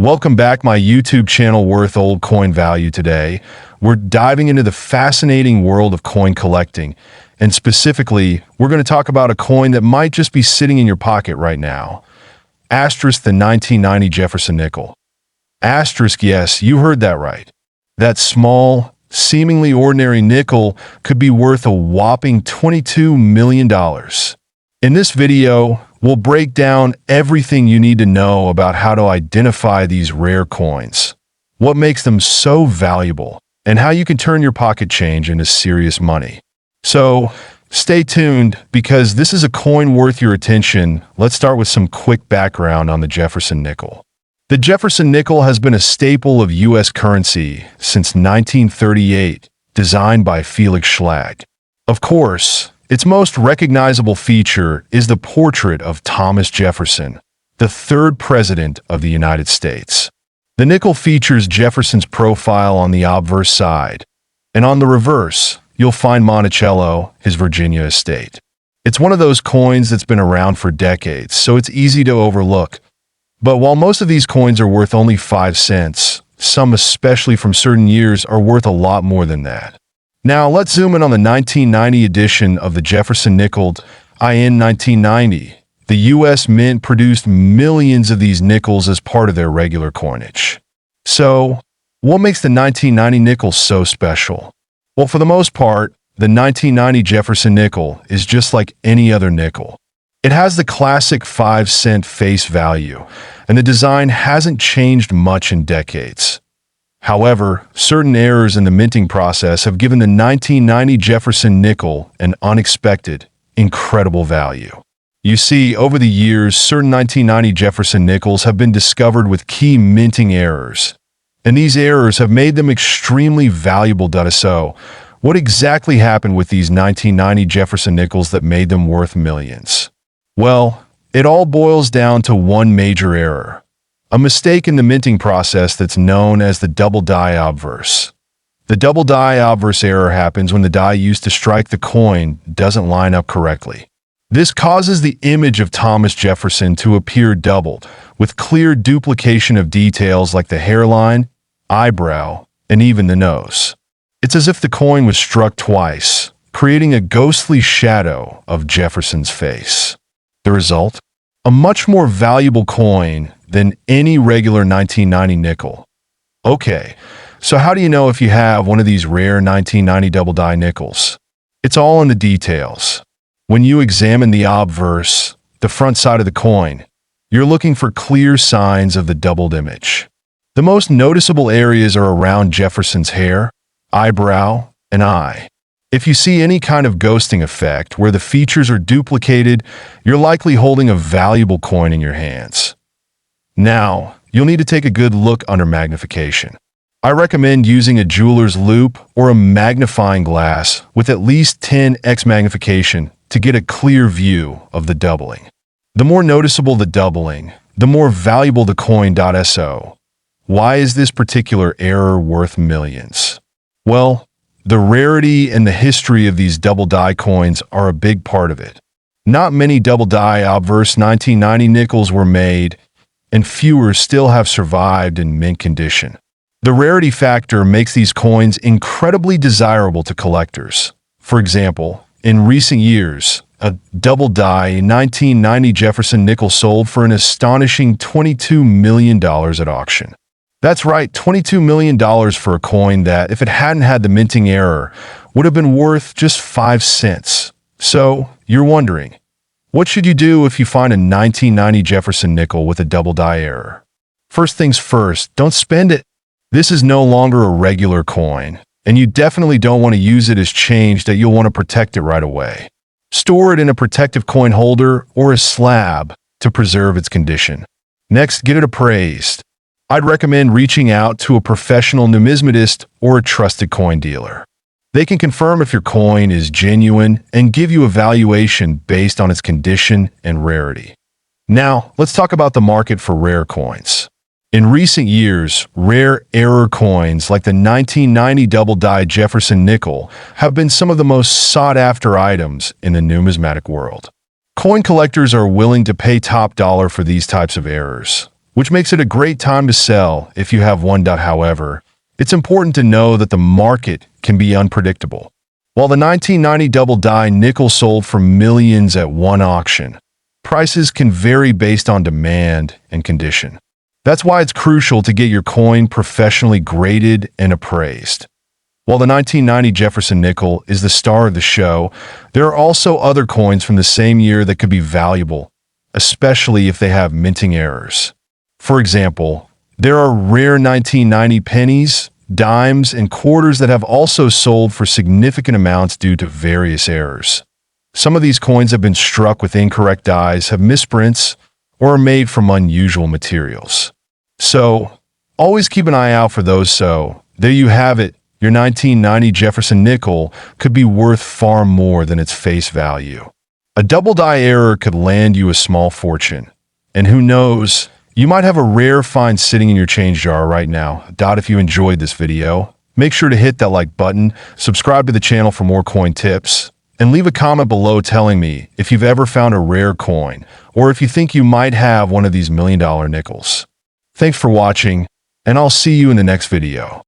Welcome back my YouTube channel Worth Old Coin Value. Today, we're diving into the fascinating world of coin collecting, and specifically, we're going to talk about a coin that might just be sitting in your pocket right now. Asterisk the 1990 Jefferson Nickel. Asterisk, yes, you heard that right. That small, seemingly ordinary nickel could be worth a whopping $22 million. In this video, we'll break down everything you need to know about how to identify these rare coins, what makes them so valuable, and how you can turn your pocket change into serious money. So, stay tuned because this is a coin worth your attention. Let's start with some quick background on the Jefferson Nickel. The Jefferson Nickel has been a staple of U.S. currency since 1938, designed by Felix Schlag. Of course, its most recognizable feature is the portrait of Thomas Jefferson, the third president of the United States. The nickel features Jefferson's profile on the obverse side, and on the reverse, you'll find Monticello, his Virginia estate. It's one of those coins that's been around for decades, so it's easy to overlook. But while most of these coins are worth only 5 cents, some, especially from certain years, are worth a lot more than that. Now, let's zoom in on the 1990 edition of the Jefferson Nickel. In 1990, the U.S. Mint produced millions of these nickels as part of their regular coinage. So, what makes the 1990 nickel so special? Well, for the most part, the 1990 Jefferson Nickel is just like any other nickel. It has the classic 5-cent face value, and the design hasn't changed much in decades. However, certain errors in the minting process have given the 1990 Jefferson Nickel an unexpected, incredible value. You see, over the years, certain 1990 Jefferson Nickels have been discovered with key minting errors, and these errors have made them extremely valuable. So, what exactly happened with these 1990 Jefferson Nickels that made them worth millions? Well, it all boils down to one major error. A mistake in the minting process that's known as the double die obverse. The double die obverse error happens when the die used to strike the coin doesn't line up correctly. This causes the image of Thomas Jefferson to appear doubled, with clear duplication of details like the hairline, eyebrow, and even the nose. It's as if the coin was struck twice, creating a ghostly shadow of Jefferson's face. The result? A much more valuable coin than any regular 1990 nickel. Okay, so how do you know if you have one of these rare 1990 double die nickels? It's all in the details. When you examine the obverse, the front side of the coin, you're looking for clear signs of the doubled image. The most noticeable areas are around Jefferson's hair, eyebrow, and eye. If you see any kind of ghosting effect where the features are duplicated, you're likely holding a valuable coin in your hands. Now, you'll need to take a good look under magnification. I recommend using a jeweler's loupe or a magnifying glass with at least 10x magnification to get a clear view of the doubling. The more noticeable the doubling, the more valuable the coin. So, why is this particular error worth millions? Well, the rarity and the history of these double die coins are a big part of it. Not many double die obverse 1990 nickels were made, and fewer still have survived in mint condition. The rarity factor makes these coins incredibly desirable to collectors. For example, in recent years, a double die 1990 Jefferson Nickel sold for an astonishing $22 million at auction. That's right, $22 million for a coin that, if it hadn't had the minting error, would have been worth just 5 cents. So, you're wondering, what should you do if you find a 1990 Jefferson Nickel with a double die error? First things first, don't spend it. This is no longer a regular coin, and you definitely don't want to use it as change that you'll want to protect it right away. Store it in a protective coin holder or a slab to preserve its condition. Next, get it appraised. I'd recommend reaching out to a professional numismatist or a trusted coin dealer. They can confirm if your coin is genuine and give you a valuation based on its condition and rarity. Now, let's talk about the market for rare coins. In recent years, rare error coins like the 1990 double die Jefferson Nickel have been some of the most sought-after items in the numismatic world. Coin collectors are willing to pay top dollar for these types of errors. which makes it a great time to sell if you have one. However, it's important to know that the market can be unpredictable. While the 1990 double-die nickel sold for millions at one auction, prices can vary based on demand and condition. That's why it's crucial to get your coin professionally graded and appraised. While the 1990 Jefferson Nickel is the star of the show, there are also other coins from the same year that could be valuable, especially if they have minting errors. For example, there are rare 1990 pennies, dimes, and quarters that have also sold for significant amounts due to various errors. Some of these coins have been struck with incorrect dies, have misprints, or are made from unusual materials. So, always keep an eye out for those. So, there you have it. Your 1990 Jefferson Nickel could be worth far more than its face value. A double die error could land you a small fortune. And who knows, you might have a rare find sitting in your change jar right now. If you enjoyed this video, make sure to hit that like button, subscribe to the channel for more coin tips, and leave a comment below telling me if you've ever found a rare coin or if you think you might have one of these $1 million nickels. Thanks for watching, and I'll see you in the next video.